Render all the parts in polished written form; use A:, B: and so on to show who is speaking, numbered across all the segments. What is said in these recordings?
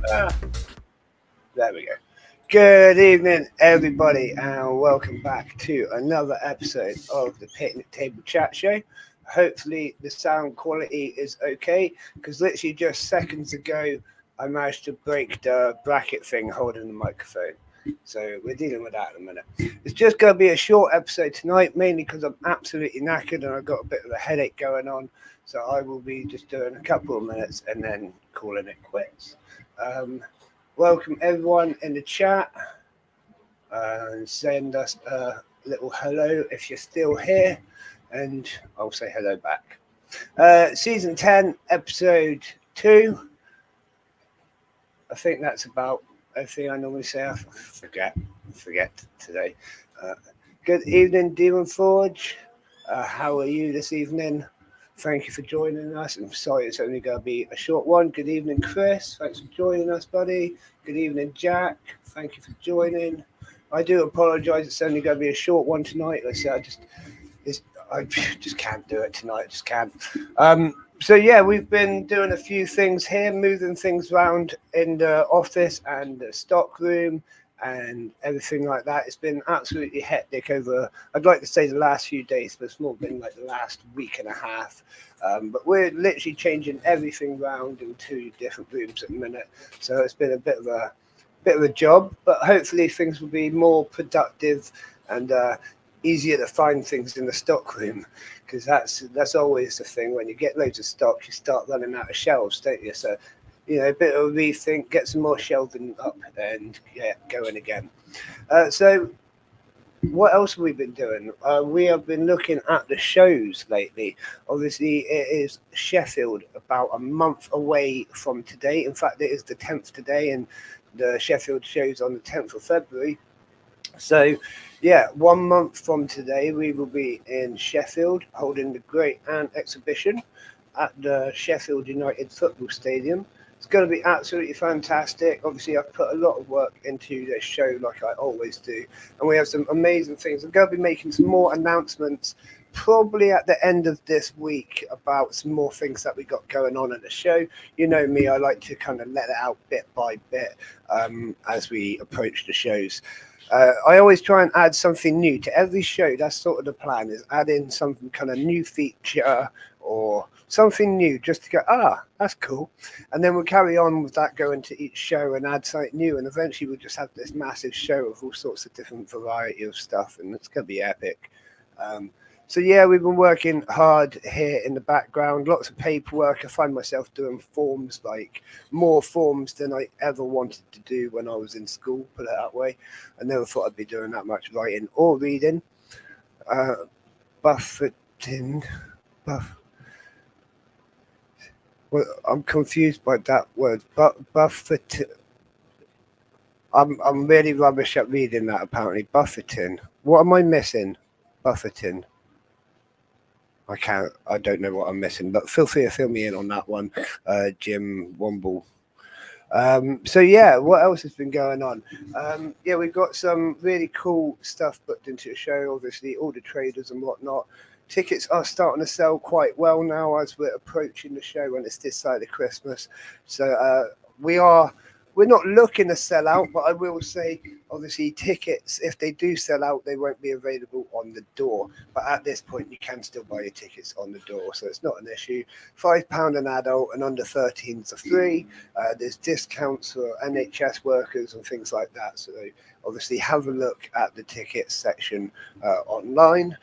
A: There we go. Good evening, everybody, and welcome back to another episode of the Picnic Table Chat Show. Hopefully, the sound quality is okay because literally just seconds ago, I managed to break the bracket thing holding the microphone. So, we're dealing with that in a minute. It's just going to be a short episode tonight, mainly because I'm absolutely knackered and I've got a bit of a headache going on. So, I will be just doing a couple of minutes and then calling it quits. Welcome everyone in the chat and send us a little hello if you're still here, and I'll say hello back. Season 10, episode 2. I think that's about everything I normally say. I forget today. Uh, Good evening, Demon Forge. How are you this evening? Thank you for joining us. I'm sorry it's only going to be a short one. Good evening, Chris. Thanks for joining us, buddy. Good evening, Jack. Thank you for joining. I do apologise. It's only going to be a short one tonight. Like I said, I just can't do it tonight. I just can't. So yeah, we've been doing a few things here, moving things around in the office and the stock room and everything like that. It's been absolutely hectic over, I'd like to say the last few days, but it's more been like the last week and a half. But we're literally changing everything around in 2 different rooms at the minute. So it's been a bit of a job, but hopefully things will be more productive and easier to find things in the stock room, because that's always the thing. When you get loads of stock, you start running out of shelves, don't you? So a bit of a rethink, get some more shelving up and get going again. So what else have we been doing? We have been looking at the shows lately. Obviously, it is Sheffield, about a month away from today. In fact, it is the 10th today, and the Sheffield show's on the 10th of February. So, yeah, 1 month from today, we will be in Sheffield holding the Great Ant exhibition at the Sheffield United Football Stadium. It's going to be absolutely fantastic. Obviously, I've put a lot of work into this show like I always do. And we have some amazing things. I'm going to be making some more announcements probably at the end of this week about some more things that we got going on at the show. You know me, I like to kind of let it out bit by bit as we approach the shows. I always try and add something new to every show. That's sort of the plan, is add in some kind of new feature or something new just to go, that's cool. And then we'll carry on with that, go into each show and add something new. And eventually we'll just have this massive show of all sorts of different variety of stuff. And it's going to be epic. So yeah, we've been working hard here in the background, lots of paperwork. I find myself doing forms, like more forms than I ever wanted to do when I was in school, put it that way. I never thought I'd be doing that much writing or reading. Buffeting. Well, I'm confused by that word. Buffet. I'm really rubbish at reading that, apparently. Buffeting. What am I missing? Buffeting. I don't know what I'm missing, but feel free to fill me in on that one, Jim Womble. So yeah, what else has been going on? Yeah, we've got some really cool stuff booked into the show. Obviously, all the traders and whatnot. Tickets are starting to sell quite well now as we're approaching the show, when it's this side of Christmas. So we're not looking to sell out, but I will say, obviously, tickets, if they do sell out, they won't be available on the door. But at this point, you can still buy your tickets on the door, so it's not an issue. £5 an adult, and under 13s are free. There's discounts for NHS workers and things like that. So obviously, have a look at the tickets section online.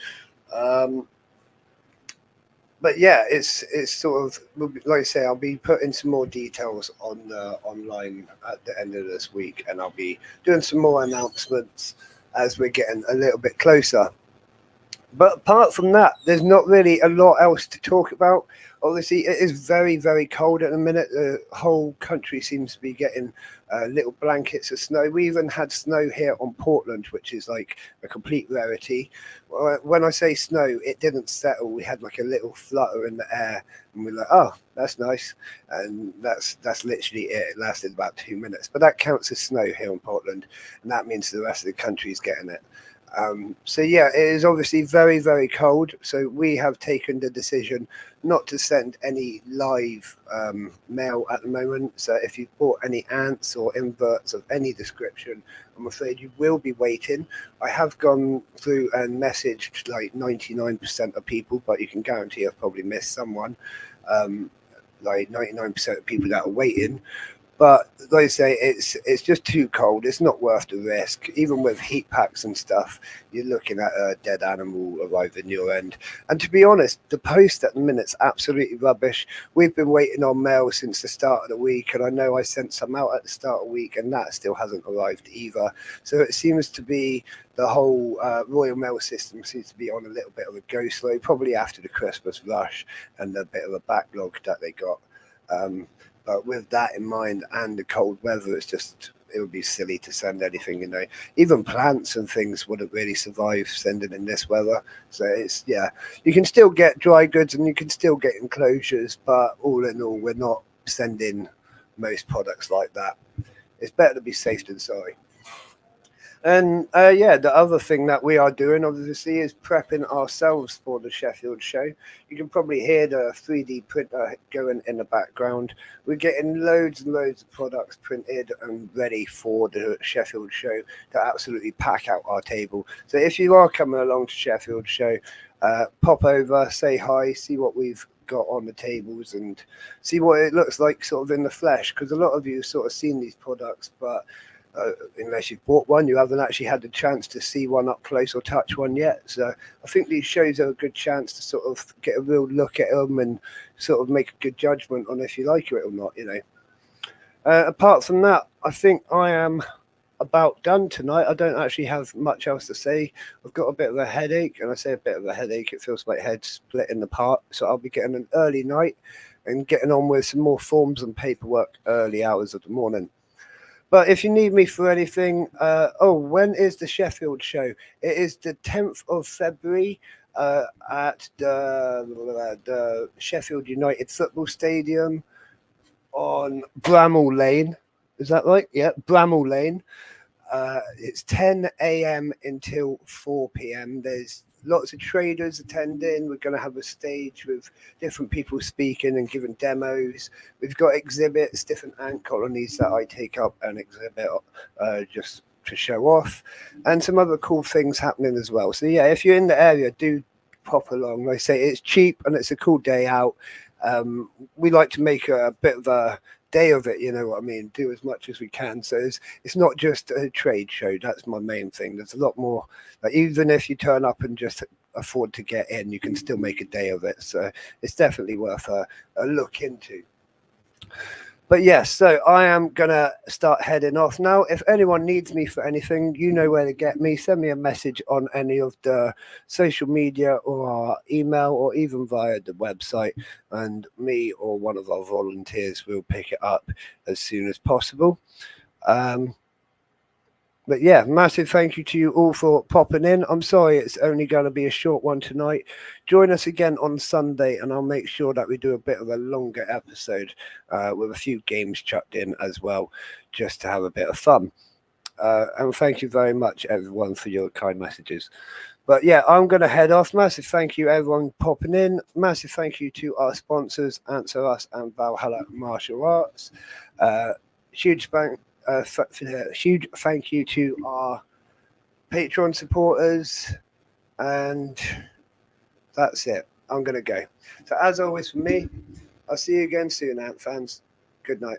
A: But yeah, it's sort of, like I say, I'll be putting some more details on online at the end of this week, and I'll be doing some more announcements as we're getting a little bit closer. But apart from that, there's not really a lot else to talk about. Obviously, it is very, very cold at the minute. The whole country seems to be getting little blankets of snow. We even had snow here on Portland, which is like a complete rarity. When I say snow, it didn't settle. We had like a little flutter in the air, and we're like, oh, that's nice. And that's literally it. It lasted about 2 minutes. But that counts as snow here in Portland, and that means the rest of the country is getting it. So yeah, it is obviously very, very cold. So we have taken the decision not to send any live mail at the moment. So if you've bought any ants or inverts of any description, I'm afraid you will be waiting. I have gone through and messaged like 99% of people, but you can guarantee I've probably missed someone. Like 99% of people that are waiting. But like I say, it's just too cold. It's not worth the risk. Even with heat packs and stuff, you're looking at a dead animal arriving your end. And to be honest, the post at the minute's absolutely rubbish. We've been waiting on mail since the start of the week, and I know I sent some out at the start of the week, and that still hasn't arrived either. So it seems to be the whole Royal Mail system seems to be on a little bit of a go slow, probably after the Christmas rush and a bit of a backlog that they got. But with that in mind and the cold weather, it would be silly to send anything, Even plants and things wouldn't really survive sending in this weather. So you can still get dry goods and you can still get enclosures, but all in all, we're not sending most products like that. It's better to be safe than sorry. And the other thing that we are doing, obviously, is prepping ourselves for the Sheffield show. You can probably hear the 3D printer going in the background. We're getting loads and loads of products printed and ready for the Sheffield show to absolutely pack out our table. So if you are coming along to Sheffield show, pop over, say hi, see what we've got on the tables and see what it looks like sort of in the flesh, because a lot of you have sort of seen these products, but unless you've bought one, you haven't actually had the chance to see one up close or touch one yet. So I think these shows are a good chance to sort of get a real look at them and sort of make a good judgment on if you like it or not, Apart from that, I think I am about done tonight. I don't actually have much else to say. I've got a bit of a headache, and I say a bit of a headache, it feels like head splitting apart. So I'll be getting an early night and getting on with some more forms and paperwork early hours of the morning. But if you need me for anything, when is the Sheffield show? It is the 10th of February at the Sheffield United Football Stadium on Bramall Lane. Is that right? Yeah, Bramall Lane. It's 10 a.m. until 4 p.m. There's lots of traders attending. We're going to have a stage with different people speaking and giving demos. We've got exhibits, different ant colonies that I take up and exhibit just to show off, and some other cool things happening as well. So yeah, if you're in the area, do pop along. Like I say, it's cheap and it's a cool day out. We like to make a bit of a day of it, you know what I mean, do as much as we can. So it's not just a trade show. That's my main thing. There's a lot more, like, even if you turn up and just afford to get in, you can still make a day of it. So it's definitely worth a look into. But yes, so I am going to start heading off now. If anyone needs me for anything, you know where to get me. Send me a message on any of the social media or our email or even via the website, and me or one of our volunteers will pick it up as soon as possible. But yeah, massive thank you to you all for popping in. I'm sorry it's only going to be a short one tonight. Join us again on Sunday, and I'll make sure that we do a bit of a longer episode with a few games chucked in as well, just to have a bit of fun. And thank you very much, everyone, for your kind messages. But yeah, I'm going to head off. Massive thank you, everyone, popping in. Massive thank you to our sponsors, Answer Us and Valhalla Martial Arts. Huge thank you to our Patreon supporters, and that's it. I'm going to go. So as always, for me, I'll see you again soon, Ant fans. Good night.